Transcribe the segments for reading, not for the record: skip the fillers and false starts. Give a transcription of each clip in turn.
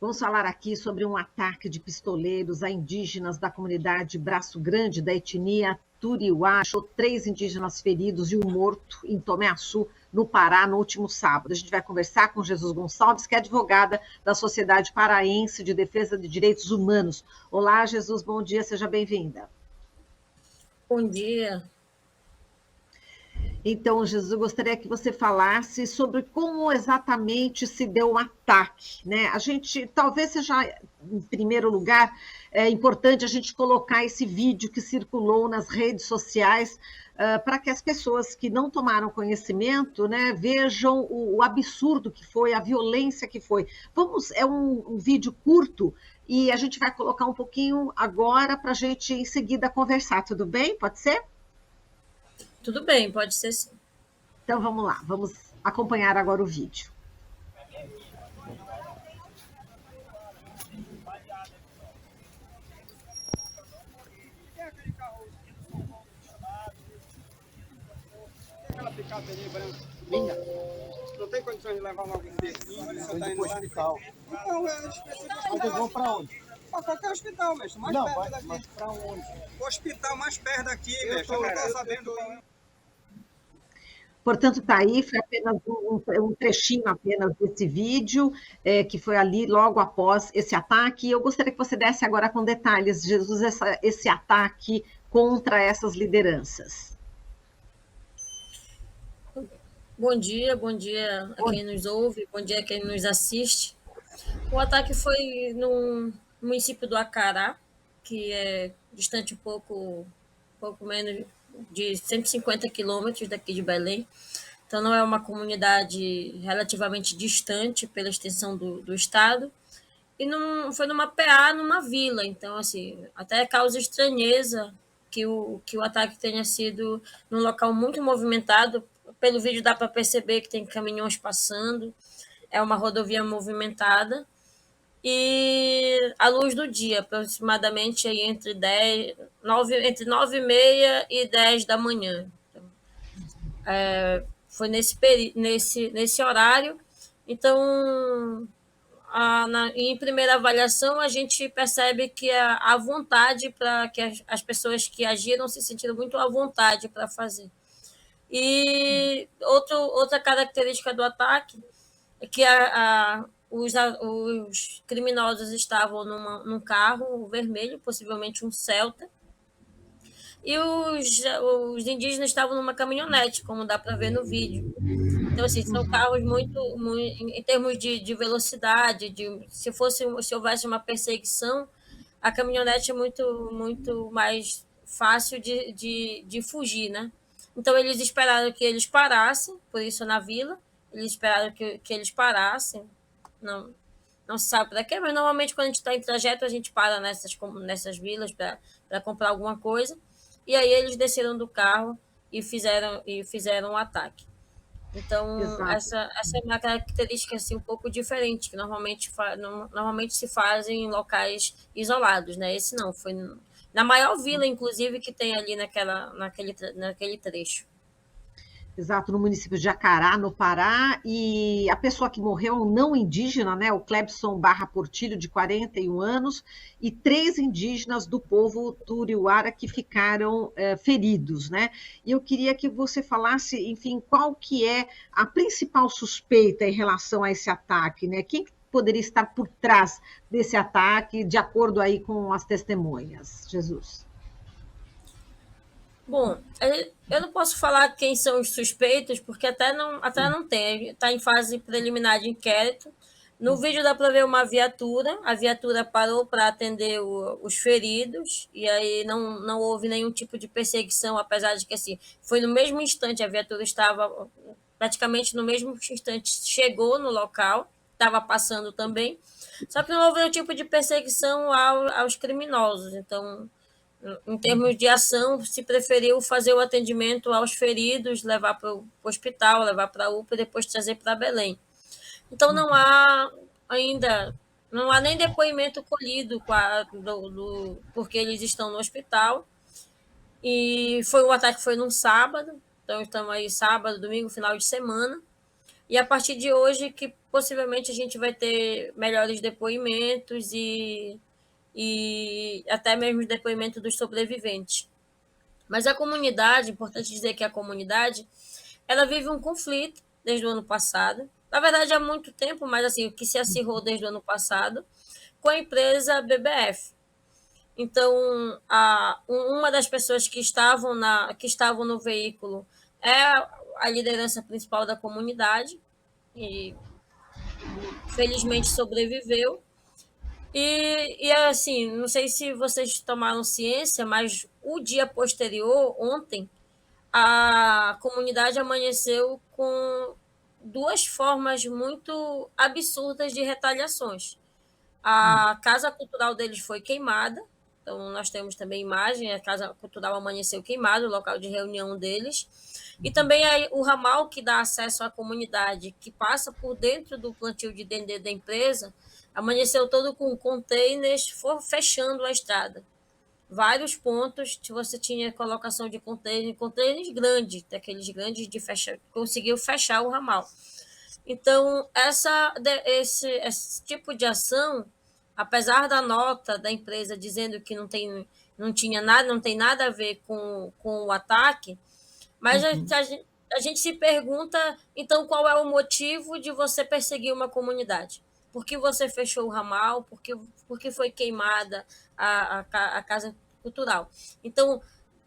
Vamos falar aqui sobre um ataque de pistoleiros a indígenas da comunidade Braço Grande, da etnia Turiuá. Achou 3 indígenas feridos e um morto em Tomé-Açu, no Pará, no último sábado. A gente vai conversar com Jesus Gonçalves, que é advogada da Sociedade Paraense de Defesa de Direitos Humanos. Olá, Jesus, bom dia, seja bem-vinda. Bom dia. Então, Jesus, eu gostaria que você falasse sobre como exatamente se deu o ataque, né? A gente, talvez seja, em primeiro lugar, é importante a gente colocar esse vídeo que circulou nas redes sociais para que as pessoas que não tomaram conhecimento, né, vejam o absurdo que foi, a violência que foi. Vamos, é um vídeo curto e a gente vai colocar um pouquinho agora para a gente em seguida conversar, tudo bem? Pode ser? Tudo bem, pode ser sim. Então vamos lá, vamos acompanhar agora o vídeo. Aquela picape ali branca, minha, não tem condições de levar logo aqui. Você tá indo lá? Hospital. Não, eles precisam. Mas eles vão para onde? Para qualquer hospital, mestre, mais Não, perto daqui. mas para onde? O hospital mais perto daqui, mestre. Eu não estou sabendo qual é. Portanto, está aí, foi apenas um trechinho apenas desse vídeo, que foi ali logo após esse ataque. Eu gostaria que você desse agora com detalhes, Jesus, esse ataque contra essas lideranças. Bom dia a quem nos ouve, bom dia a quem nos assiste. O ataque foi no município do Acará, que é distante pouco menos de 150 quilômetros daqui de Belém. Então, não é uma comunidade relativamente distante pela extensão do estado. E não foi numa PA, numa vila. Então, assim, até causa estranheza que o ataque tenha sido num local muito movimentado. Pelo vídeo dá para perceber que tem caminhões passando, é uma rodovia movimentada. E à luz do dia, aproximadamente aí entre 9h30 e 10 da manhã. Então, foi nesse horário. Então, em primeira avaliação, a gente percebe que a vontade para que as pessoas que agiram se sentiram muito à vontade para fazer. E outra característica do ataque é que os criminosos estavam num carro vermelho, possivelmente um Celta, e os indígenas estavam numa caminhonete, como dá para ver no vídeo. Então, assim, são carros muito em termos de velocidade, se houvesse uma perseguição, a caminhonete é muito mais fácil de fugir, né? Então, eles esperaram que eles parassem, por isso na vila, eles esperaram que eles parassem, não se sabe para quê, mas normalmente quando a gente está em trajeto, a gente para nessas vilas para comprar alguma coisa, e aí eles desceram do carro e fizeram um ataque. Então, essa é uma característica assim, um pouco diferente, que normalmente se faz em locais isolados, né? Esse não, foi na maior vila, inclusive, que tem ali naquele trecho. Exato, no município de Acará, no Pará, e a pessoa que morreu é um não indígena, né, o Clebson Barra Portilho, de 41 anos, e 3 indígenas do povo Turiuara que ficaram feridos, né? E eu queria que você falasse, enfim, qual que é a principal suspeita em relação a esse ataque, né? Quem poderia estar por trás desse ataque, de acordo aí com as testemunhas, Jesus? Bom, eu não posso falar quem são os suspeitos, porque até não tem, está em fase preliminar de inquérito. No vídeo dá para ver uma viatura, a viatura parou para atender os feridos, e aí não houve nenhum tipo de perseguição, apesar de que assim, foi no mesmo instante, a viatura estava praticamente no mesmo instante, chegou no local, estava passando também, só que não houve nenhum tipo de perseguição aos criminosos, então em termos de ação, se preferiu fazer o atendimento aos feridos, levar para o hospital, levar para a UPA e depois trazer para Belém. Então, não há nem depoimento colhido porque eles estão no hospital. E o ataque foi num sábado, então estamos aí sábado, domingo, final de semana. E a partir de hoje que possivelmente a gente vai ter melhores depoimentos e até mesmo depoimento dos sobreviventes. Mas a comunidade, importante dizer que a comunidade, ela vive um conflito desde o ano passado. Na verdade, há muito tempo, mas assim, o que se acirrou desde o ano passado, com a empresa BBF. Então, uma das pessoas que estavam no veículo é a liderança principal da comunidade, e felizmente sobreviveu. E assim, não sei se vocês tomaram ciência, mas o dia posterior, ontem, a comunidade amanheceu com duas formas muito absurdas de retaliações. A casa cultural deles foi queimada, então nós temos também imagem, a casa cultural amanheceu queimada, o local de reunião deles. E também o ramal que dá acesso à comunidade, que passa por dentro do plantio de dendê da empresa, amanheceu todo com containers fechando a estrada. Vários pontos que você tinha colocação de containers grandes, daqueles grandes de fechar, conseguiu fechar o ramal. Então, esse tipo de ação, apesar da nota da empresa dizendo que não tinha nada, não tem nada a ver com o ataque, mas a gente se pergunta, então, qual é o motivo de você perseguir uma comunidade? Por que você fechou o ramal? Por que foi queimada a casa cultural? Então,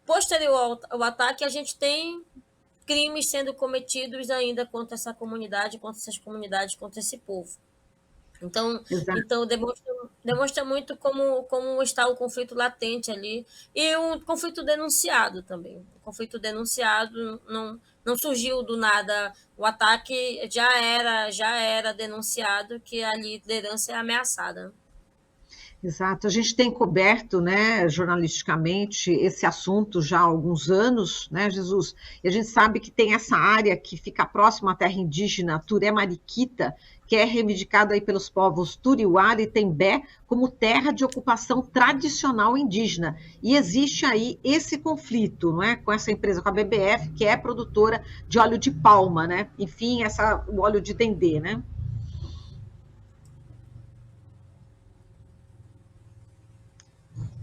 posterior ao ataque, a gente tem crimes sendo cometidos ainda contra essa comunidade, contra essas comunidades, contra esse povo. Então demonstra muito como está o conflito latente ali e um conflito denunciado também. O conflito denunciado não surgiu do nada. O ataque já era denunciado que a liderança é ameaçada. Exato, a gente tem coberto, né, jornalisticamente esse assunto já há alguns anos, né, Jesus? E a gente sabe que tem essa área que fica próxima à terra indígena Turé Mariquita, que é reivindicada aí pelos povos Turiuara e Tembé como terra de ocupação tradicional indígena. E existe aí esse conflito, não é, com essa empresa, com a BBF, que é produtora de óleo de palma, né? Enfim, o óleo de dendê, né?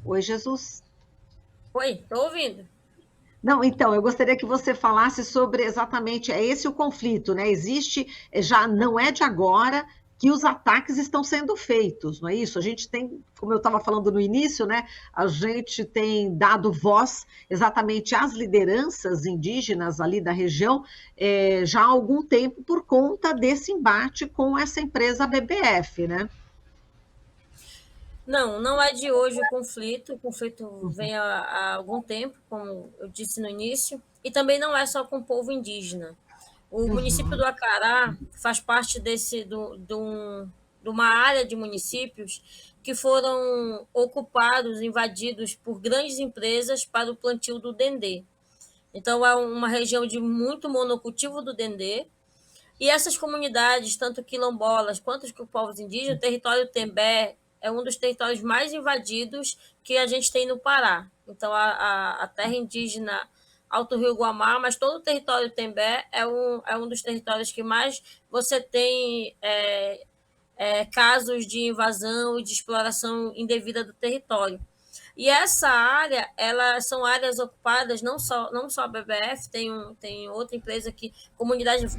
Oi, Jesus. Oi, estou ouvindo. Não, então, eu gostaria que você falasse sobre exatamente, é esse o conflito, né? Existe, já não é de agora que os ataques estão sendo feitos, não é isso? A gente tem, como eu estava falando no início, né? A gente tem dado voz exatamente às lideranças indígenas ali da região já há algum tempo por conta desse embate com essa empresa BBF, né? Não é de hoje o conflito vem há algum tempo, como eu disse no início, e também não é só com o povo indígena. O município do Acará faz parte de uma área de municípios que foram ocupados, invadidos por grandes empresas para o plantio do dendê. Então, é uma região de muito monocultivo do dendê, e essas comunidades, tanto quilombolas quanto os povos indígenas, o território Tembé é um dos territórios mais invadidos que a gente tem no Pará. Então, a terra indígena Alto Rio Guamá, mas todo o território Tembé é um dos territórios que mais você tem casos de invasão e de exploração indevida do território. E essa área, elas são áreas ocupadas, não só a BBF, tem outra empresa que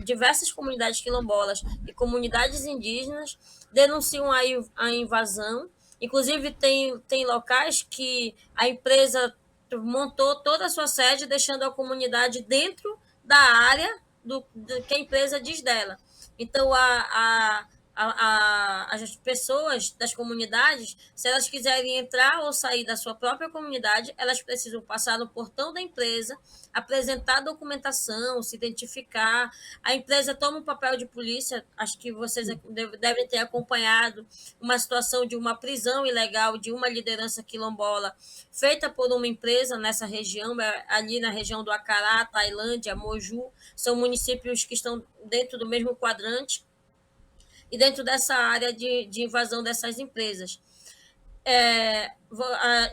diversas comunidades quilombolas e comunidades indígenas denunciam a invasão. Inclusive, tem locais que a empresa montou toda a sua sede, deixando a comunidade dentro da área que a empresa diz dela. Então, as pessoas das comunidades, se elas quiserem entrar ou sair da sua própria comunidade, elas precisam passar no portão da empresa, apresentar documentação, se identificar. A empresa toma um papel de polícia, acho que vocês devem ter acompanhado uma situação de uma prisão ilegal de uma liderança quilombola feita por uma empresa nessa região, ali na região do Acará, Tailândia, Moju, são municípios que estão dentro do mesmo quadrante e dentro dessa área de invasão dessas empresas.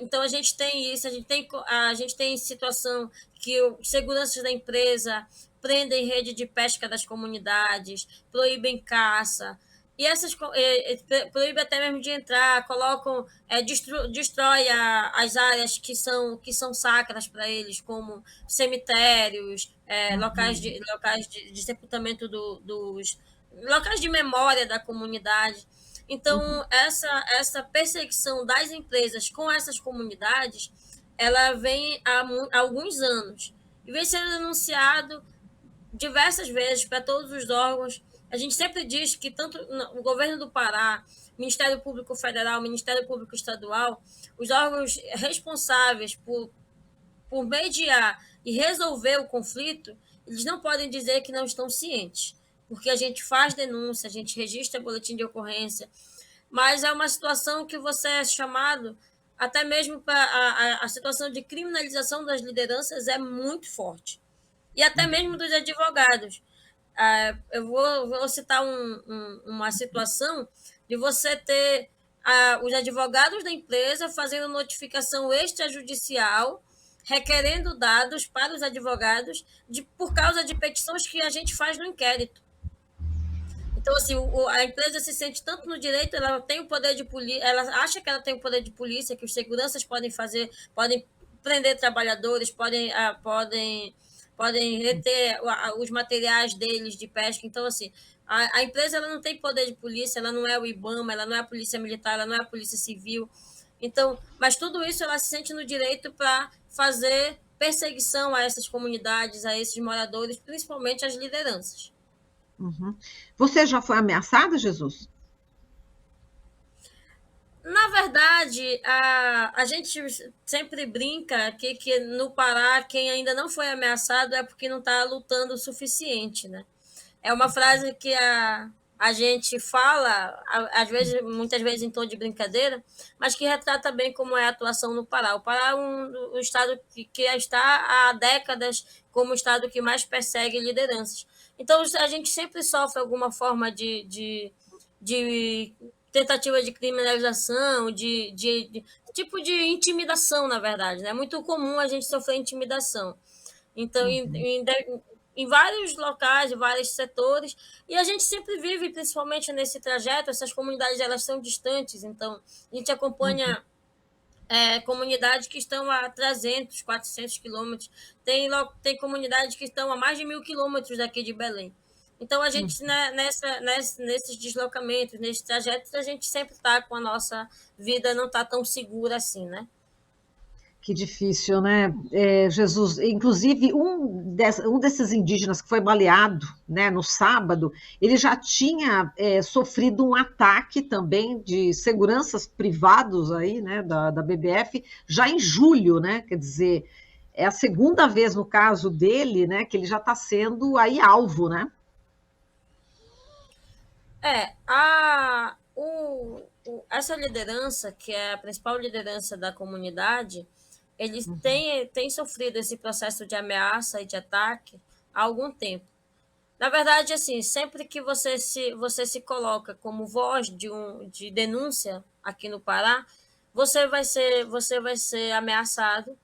Então a gente tem isso, a gente tem situação que os seguranças da empresa prendem rede de pesca das comunidades, proíbem caça, e proíbe até mesmo de entrar, colocam, destrói as áreas que são sacras para eles, como cemitérios, locais de sepultamento dos locais de memória da comunidade. Uhum. Então, essa perseguição das empresas com essas comunidades, ela vem há alguns anos e vem sendo denunciado diversas vezes para todos os órgãos. A gente sempre diz que tanto o governo do Pará, Ministério Público Federal, Ministério Público Estadual, os órgãos responsáveis por mediar e resolver o conflito, eles não podem dizer que não estão cientes, porque a gente faz denúncia, a gente registra boletim de ocorrência, mas é uma situação que você é chamado, até mesmo para a situação de criminalização das lideranças é muito forte. E até mesmo dos advogados. Eu vou citar uma situação de você ter os advogados da empresa fazendo notificação extrajudicial, requerendo dados para os advogados por causa de petições que a gente faz no inquérito. Então, assim, a empresa se sente tanto no direito, ela tem o poder de polícia, ela acha que ela tem o poder de polícia, que os seguranças podem fazer, podem prender trabalhadores, podem reter os materiais deles de pesca. Então, assim, a empresa ela não tem poder de polícia, ela não é o IBAMA, ela não é a polícia militar, ela não é a polícia civil. Então, mas tudo isso ela se sente no direito para fazer perseguição a essas comunidades, a esses moradores, principalmente as lideranças. Uhum. Você já foi ameaçada, Jesus? Na verdade, a gente sempre brinca que no Pará, quem ainda não foi ameaçado é porque não está lutando o suficiente, né? É uma frase que a gente fala, às vezes, muitas vezes em tom de brincadeira, mas que retrata bem como é a atuação no Pará. O Pará é um estado que está há décadas como o estado que mais persegue lideranças. Então, a gente sempre sofre alguma forma de tentativa de criminalização, tipo de intimidação, na verdade. Né? É muito comum a gente sofrer intimidação. Então, Uhum. em vários locais, em vários setores, e a gente sempre vive, principalmente nesse trajeto, essas comunidades elas são distantes, então a gente Uhum. acompanha comunidades que estão a 300, 400 quilômetros, tem comunidades que estão a mais de 1.000 quilômetros daqui de Belém. Então, a Uhum. gente, né, nesses deslocamentos, nesses trajetos, a gente sempre está com a nossa vida, não está tão segura assim, né? Que difícil, né? Jesus, inclusive um desses indígenas que foi baleado, né, no sábado, ele já tinha sofrido um ataque também de seguranças privados aí, né, da BBF, já em julho, né? Quer dizer, é a segunda vez no caso dele, né, que ele já está sendo aí alvo, né? Essa liderança, que é a principal liderança da comunidade, eles Uhum. têm sofrido esse processo de ameaça e de ataque há algum tempo. Na verdade, assim, sempre que você se coloca como voz de denúncia aqui no Pará, você vai ser ameaçado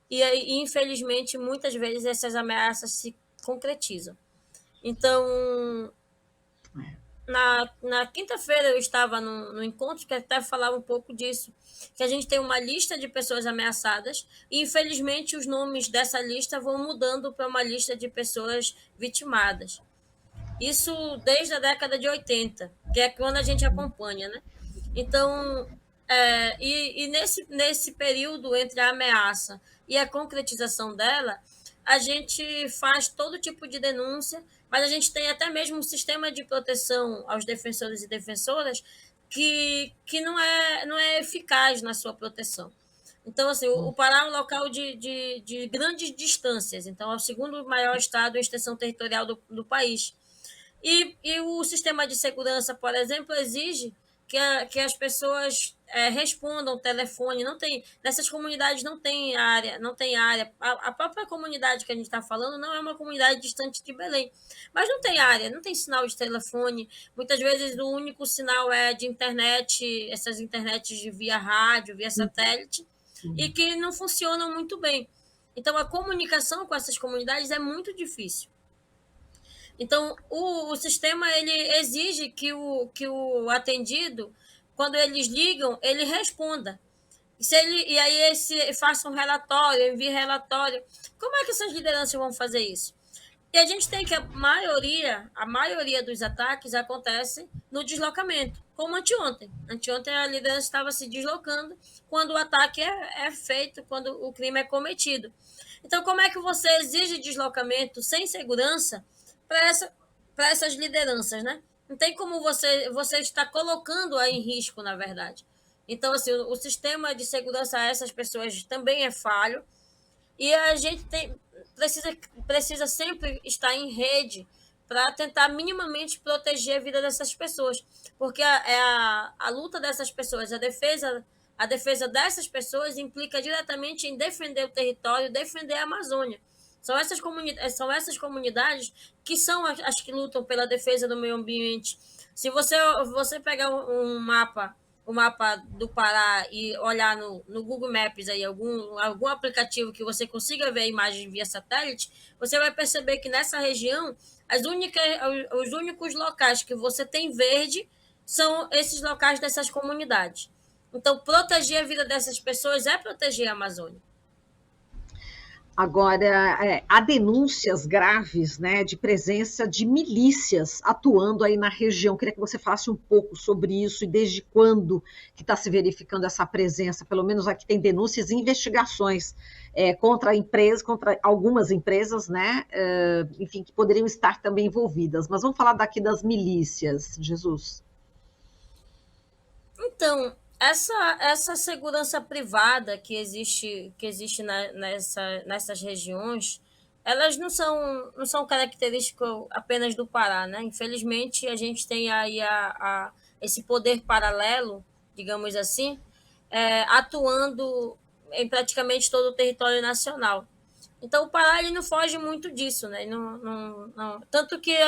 e, infelizmente, muitas vezes essas ameaças se concretizam. Então, na quinta-feira eu estava no encontro que até falava um pouco disso, que a gente tem uma lista de pessoas ameaçadas e, infelizmente, os nomes dessa lista vão mudando para uma lista de pessoas vitimadas. Isso desde a década de 80, que é quando a gente acompanha, né? Então, nesse período entre a ameaça e a concretização dela, a gente faz todo tipo de denúncia, mas a gente tem até mesmo um sistema de proteção aos defensores e defensoras que não é eficaz na sua proteção. Então, assim, o Pará é um local de grandes distâncias, então é o segundo maior estado em extensão territorial do país. E o sistema de segurança, por exemplo, exige que as pessoas respondam o telefone. Não tem, nessas comunidades não tem área, não tem área. A própria comunidade que a gente está falando não é uma comunidade distante de Belém, mas não tem área, não tem sinal de telefone. Muitas vezes o único sinal é de internet, essas internets de via rádio, via satélite, e que não funcionam muito bem. Então, a comunicação com essas comunidades é muito difícil. Então, o sistema ele exige que o atendido, quando eles ligam, ele responda. E aí faça um relatório, envie relatório. Como é que essas lideranças vão fazer isso? E a gente tem que a maioria dos ataques acontece no deslocamento, como anteontem. Anteontem a liderança estava se deslocando quando o ataque é feito, quando o crime é cometido. Então, como é que você exige deslocamento sem segurança para essas lideranças, né? Não tem como você está colocando-a em risco, na verdade. Então, assim, o sistema de segurança a essas pessoas também é falho, e a gente precisa sempre estar em rede para tentar minimamente proteger a vida dessas pessoas, porque a luta dessas pessoas, a defesa dessas pessoas implica diretamente em defender o território, defender a Amazônia. São essas comunidades que são as que lutam pela defesa do meio ambiente. Se você pegar um mapa, o mapa do Pará e olhar no Google Maps aí, algum aplicativo que você consiga ver a imagem via satélite, você vai perceber que nessa região os únicos locais que você tem verde são esses locais dessas comunidades. Então, proteger a vida dessas pessoas é proteger a Amazônia. Agora, há denúncias graves, né, de presença de milícias atuando aí na região. Queria que você falasse um pouco sobre isso e desde quando que está se verificando essa presença. Pelo menos aqui tem denúncias e investigações contra algumas empresas, né, enfim, que poderiam estar também envolvidas. Mas vamos falar daqui das milícias, Jesus. Então, essa segurança privada que existe nessas regiões, elas não são características apenas do Pará, né? Infelizmente, a gente tem aí esse poder paralelo, digamos assim, atuando em praticamente todo o território nacional. Então, o Pará ele não foge muito disso, né? Não. Tanto que eu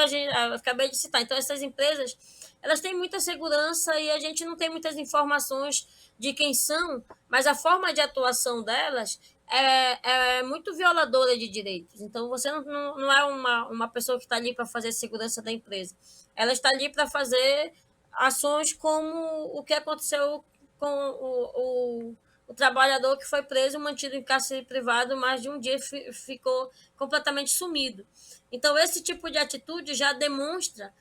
acabei de citar. Então, essas empresas elas têm muita segurança e a gente não tem muitas informações de quem são, mas a forma de atuação delas é muito violadora de direitos. Então, você não é uma pessoa que está ali para fazer segurança da empresa. Ela está ali para fazer ações como o que aconteceu com o trabalhador que foi preso, mantido em cárcere privado, mais de um dia ficou completamente sumido. Então, esse tipo de atitude já demonstra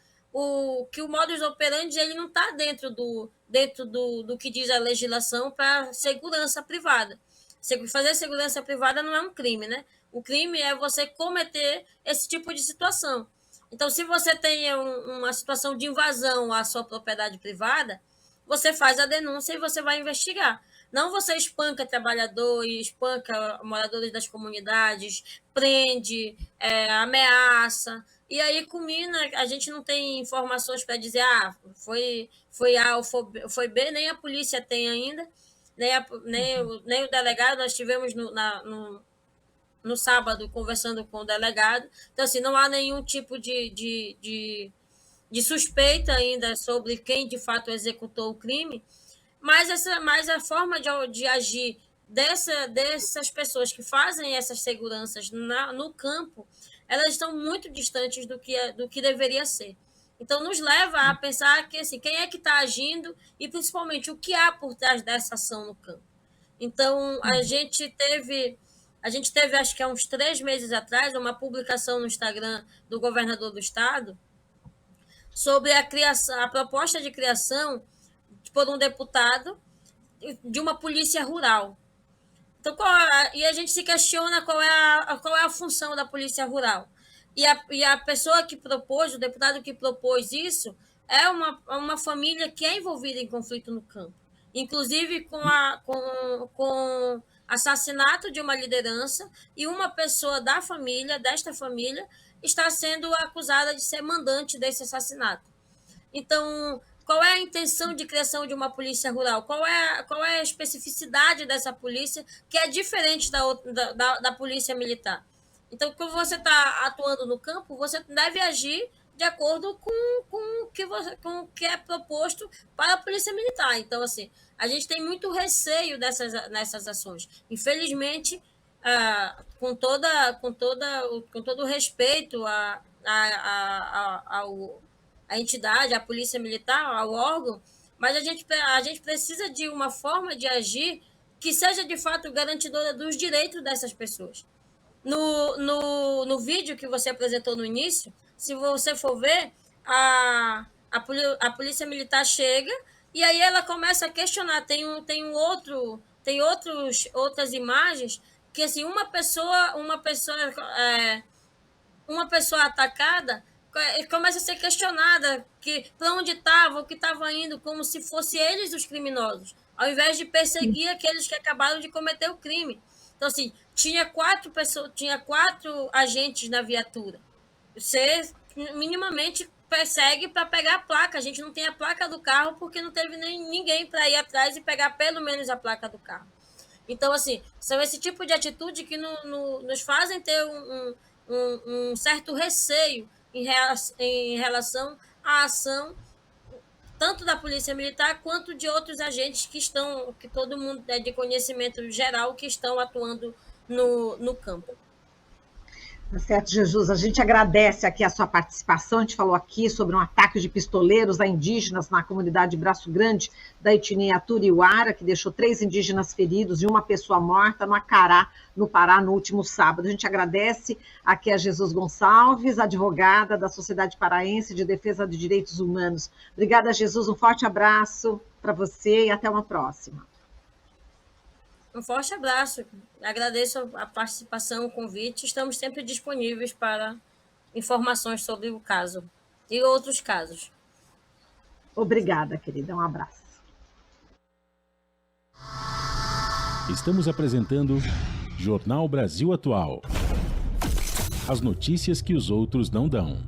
que o modus operandi ele não está dentro do que diz a legislação para segurança privada. Fazer segurança privada não é um crime, né? O crime é você cometer esse tipo de situação. Então, se você tem uma situação de invasão à sua propriedade privada, você faz a denúncia e você vai investigar. Não você espanca trabalhador e espanca moradores das comunidades, prende, ameaça. E aí culmina, a gente não tem informações para dizer foi A ou foi B, nem a polícia tem ainda, nem o delegado. Nós tivemos no sábado conversando com o delegado. Então, assim, não há nenhum tipo de suspeita ainda sobre quem de fato executou o crime, mas a forma de agir dessas pessoas que fazem essas seguranças no campo, elas estão muito distantes do que deveria ser. Então, nos leva a pensar que assim, quem é que está agindo e, principalmente, o que há por trás dessa ação no campo. Então, a gente teve, acho que há uns 3 meses atrás, uma publicação no Instagram do governador do estado sobre a proposta de criação por um deputado de uma polícia rural. Então, e a gente se questiona qual é a função da polícia rural. E a pessoa que propôs, o deputado que propôs isso, é uma família que é envolvida em conflito no campo. Inclusive com assassinato de uma liderança, e uma pessoa desta família, está sendo acusada de ser mandante desse assassinato. Então, qual é a intenção de criação de uma polícia rural, qual é a especificidade dessa polícia, que é diferente da polícia militar. Então, quando você está atuando no campo, você deve agir de acordo com o que é proposto para a polícia militar. Então, assim, a gente tem muito receio nessas ações. Infelizmente, com todo o respeito à entidade, à polícia militar, ao órgão, mas a gente precisa de uma forma de agir que seja, de fato, garantidora dos direitos dessas pessoas. No vídeo que você apresentou no início, se você for ver, a polícia militar chega e aí ela começa a questionar. Tem outras imagens que, assim, uma pessoa atacada começa a ser questionada para onde estava, o que estava indo, como se fossem eles os criminosos, ao invés de perseguir aqueles que acabaram de cometer o crime. Então, assim, tinha 4 agentes na viatura. Você minimamente persegue para pegar a placa. A gente não tem a placa do carro porque não teve ninguém para ir atrás e pegar pelo menos a placa do carro. Então, assim, são esse tipo de atitude que nos fazem ter um certo receio em relação à ação tanto da Polícia Militar quanto de outros agentes que todo mundo é de conhecimento geral, que estão atuando no campo. Tá certo, Jesus. A gente agradece aqui a sua participação. A gente falou aqui sobre um ataque de pistoleiros a indígenas na comunidade Braço Grande da etnia Turiuara, que deixou 3 indígenas feridos e uma pessoa morta no Acará, no Pará, no último sábado. A gente agradece aqui a Jesus Gonçalves, advogada da Sociedade Paraense de Defesa de Direitos Humanos. Obrigada, Jesus. Um forte abraço para você e até uma próxima. Um forte abraço. Agradeço a participação, o convite. Estamos sempre disponíveis para informações sobre o caso e outros casos. Obrigada, querida. Um abraço. Estamos apresentando Jornal Brasil Atual. As notícias que os outros não dão.